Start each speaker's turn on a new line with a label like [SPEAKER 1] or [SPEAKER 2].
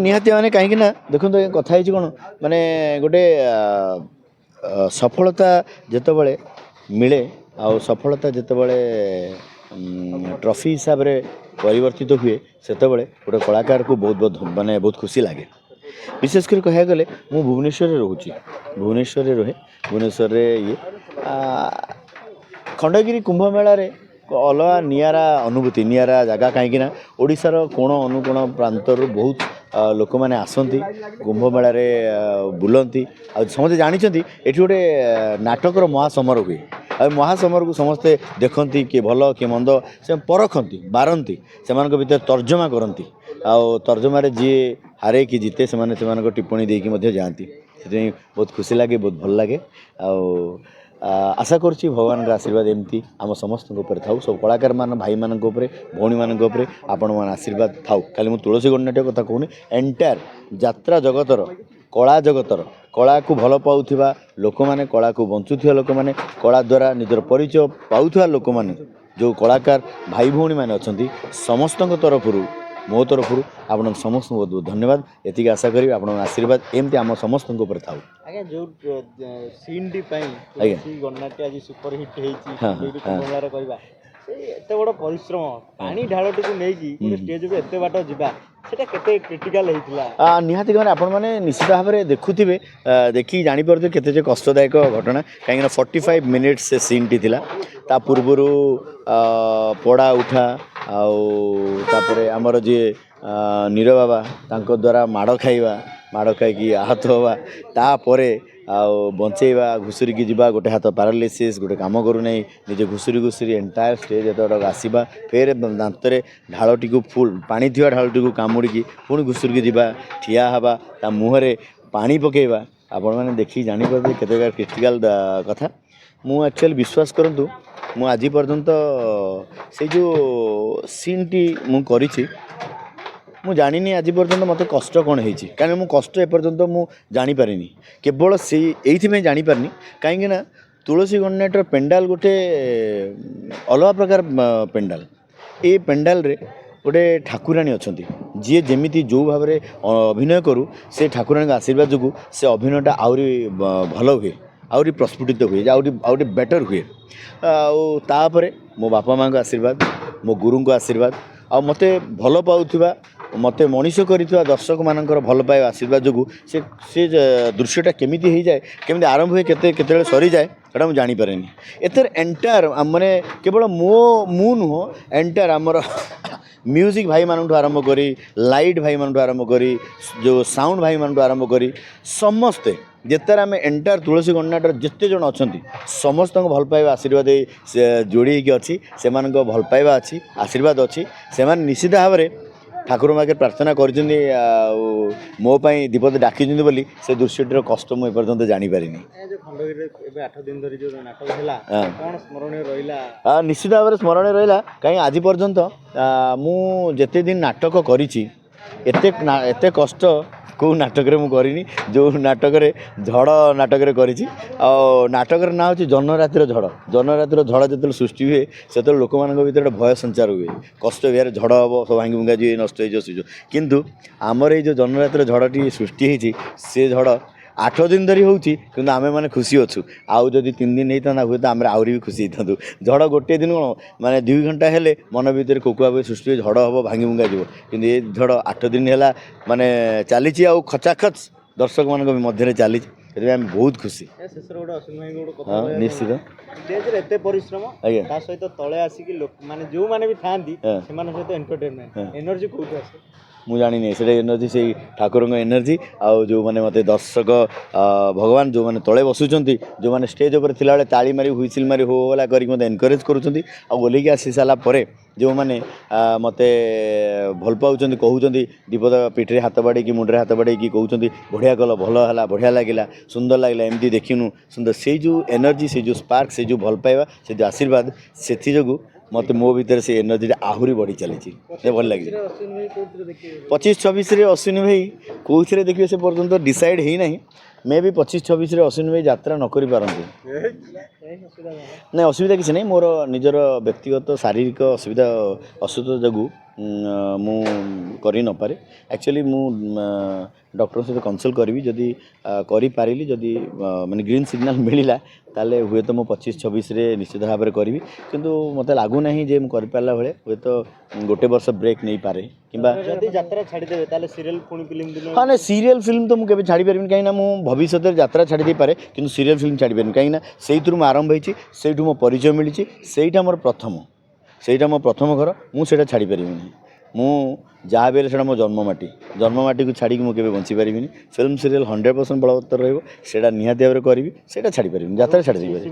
[SPEAKER 1] निहाती माने कहीं ना देखो कथा कौन माने गोटे सफलता जितेबाला मिले आ सफलता जितेबाला ट्रॉफी हिसाब से परिवर्तित हुए से गोटे कलाकार को बहुत बहुत माने बहुत खुशी लगे विशेषकर कह गले मु भुवनेश्वर रोचे भुवनेश्वर रहे भुवनेश्वर ये खंडगिरी कुंभ मेला रे अलग निरा अनुभूति निरा जगह कहीं ओडिशार कोण अनुकोण प्रांतर बहुत लोक मैंने आसती कुंभ मेला रे बुलती आ समस्ते जानते ये गोटे नाटकर महासमर हुए आ महासमर को समस्ते देखती किए भल किए मंद से परखती बारंती से भीतर तर्जमा करती तर्जमार जी हारे कि जीते से टिप्पणी देकी जाती से बहुत खुशी लगे बहुत भल लगे आशा करुँची भगवान का आशीर्वाद एमती आम समस्त था सब कलाकार मान भाई मान भौणी मान आपण मान आशीर्वाद था खाली मुझे तुलसी गणनाट्य कथा कहूनी एंटायर यात्रा जगतर कला जगतर कला को भल पाउथिबा लोक माने कला को बंचुथिबा लोक माने कला द्वारा निजर परिचय पाउथिबा लोक माने जो कलाकार भाई भौणी माने अछंती समस्त तरफ मो तरफ आप समस्त बहुत बहुत धन्यवाद एति आशा करी आप आशीर्वाद एमती आम समस्त था
[SPEAKER 2] आज्ञा जो सीन टी गणनाट्य आज सुपर हिट होता एत बड़ परिश्रम पानी ढालटी को लेकिन स्टेज पे एत बाट जा क्रिटिकल
[SPEAKER 1] निहाती मैंने आपण मैंने निश्चित भाव में देखुवे देखिए जापर केते कष्टदायक घटना कहीं 45 मिनिट से सीन टी ता पूर्वर पड़ा उठा आउे आमर जी नीर बाबा तांको द्वारा माड़ खाइबा माड़ खाई आहत हवा तापर बंचेवा घुसुरी की जीवा गोटे हाथ पैरालिसिस गोटे काम करू नहीं निजे घुसुरी घुसुरी एंटायर स्टेज एतक आसवा फेर दांत ढालटी को फुल पानी थी ढालटी को कामुड़ी पुणी घुसुरी की जीवा ठिया हवा ता मुहरे पानी पकेवा आपण मैंने देखी जापर केते क्रिटिकल कथा मु एक्चुअली विश्वास करंतु मु आज पर्यंत से जो सीन टी मु करिछि मु जानी आज पर्यंत मत कष्ट कौन होती कहीं मु कष्ट एपर्यंत मु जापारि केवल से ये जापारि कहीं तुलसी गणनाट्य पेंडाल गोटे अलग प्रकार पेंडाल ये पेंडाल रे गोटे ठाकुराणी अच्छा जी जमी जो भाव में अभिनय करूँ से ठाकुराणी आशीर्वाद जो से अभिनयटा आहरी भल हुए आहरी प्रस्फुटित हुए आउटे बेटर हुए आपर मो बापा माँ को आशीर्वाद मो गुरु को आशीर्वाद आ मते भल पाउथिबा मते मनीष करिथिबा दर्शक मानकर भल पाए आशीर्वाद जो से दृश्यटा केमिति हो जाए केमिति आरंभ हुए केते सरी जाए एटा मुझे जानीपारे एथर एंटायर माने केवल मु नुह एंटायर आमर म्यूजिक भाई मान आरंभ करी लाइट भाई मान आरंभ करी जो साउंड भाई मान आरंभ करी समस्ते जितार आम एंटायर तुलसी गणनाट्य जिते जन अच्छा समस्त भल पाइबा आशीर्वाद जोड़ी अच्छी से भल पाइबा अच्छी आशीर्वाद अच्छी से निश्चित भाव में ठाकुर मागे प्रार्थना कर मो पाई दीपद डाकी बोली से दृश्यटर कष्ट मुझे पर्यंत जापारि निश्चित भाव में स्मरण रहा कहीं आज पर्यंत मुझे दिन नाटक करी एते कष्ट कौ नाटक मु करनी जो नाटक झड़ नाटक करी नाटकर ना हूँ जनरातिर झड़ जो सृष्टि हुए से लोक मान भर भय संचार हुए कष्ट यार झड़ हम सब भांगी भुंगा जी नष्ट हो किंतु आमर ये जो जनरातिर झड़टी सृष्टि होती से झड़ 8 दिन धरी होची किंतु आमे माने खुशी अच्छु आउ जदि 3 दिन नहीं था हुए तो आम आहरी भी खुशी था झड़ गोटे दिन कौन माने 2 घंटा हेले मन भीतर कोकुआ सृष्टि झड़ हम भांगी भुंगा जीव कि ये झड़ 8 दिन है माने चली आउ खचाखच दर्शक मान मध्य चली बहुत खुशी
[SPEAKER 2] निश्चित परिश्रम सहित तले आसिक माने जो माने भी थांती सहित एंटरटेनमेंट एनर्जी कोठी आसे
[SPEAKER 1] मु जानी से एनर्जी से ठाकुर एनर्जी आउ जो मैंने मत दर्शक भगवान जो मैंने तले बसुंच जो मैंने स्टेज उपर थिला ताली मारी हुइसिल मारी हो वाला करी मत एनकरेज करुँच ओल्लिकी आसी सारापर जो मैंने मत भल पाँच कहते दीपद पिठे हाथ बाड़े मुंडे हाथ बाड़े कहते बढ़िया कल भल है बढ़िया लगे सुंदर लगे एमती देखिनु सुंदर से जो एनर्जी से जो स्पार्क से जो भल पाइबा से जो आशीर्वाद से जो मत मो भीतर से एनर्जी आहरी बढ़ी चली भल लगे 25-26 अश्विनी भाई कौन देखिए से पर्यंत डिसाइड ही ना मे भी 25-26 अश्विनी भाई यात्रा न करि पारंती ना असुविधा किसी नहीं मोर निजर व्यक्तिगत शारीरिक असुविधा असुविधा जो ମୁଁ କରି ନପାରେ एक्चुअली मु डॉक्टर सहित कनसल्ट करी जदि करी जदि माने ग्रीन सिग्नल मिलला ताले हुए तो मो 25-26 रे निश्चित भाव में करी किंतु मते लागू नहीं जे मु करि पारला बेले हुए तो गोटे वर्ष ब्रेक नहीं पारे किंबा
[SPEAKER 2] जदि यात्रा छाड़ी देबे ताले सीरियल पुणी फिल्म दिन
[SPEAKER 1] हाँ ना सीरियल फिल्म तो मुझे छाड़ी पारिनी कहीं मु भविष्य यात्रा छाड़ी दे पारे किंतु सीरियल फिल्म छाड़ी पारिनी कहीं से आरंभ होती से मो परिचय मिली सेटा मोर प्रथम सेटा मो प्रथम घर मुझे छाड़ी पारि मु जहाँ भी से मो जन्ममाटी को छाड़ी मुझे बंची पारि फिल्म सीरियल 100% बलवत्तर रहा निहाती भाव में करी से छाड़ी पारि यात्रा छाड़ी पारि।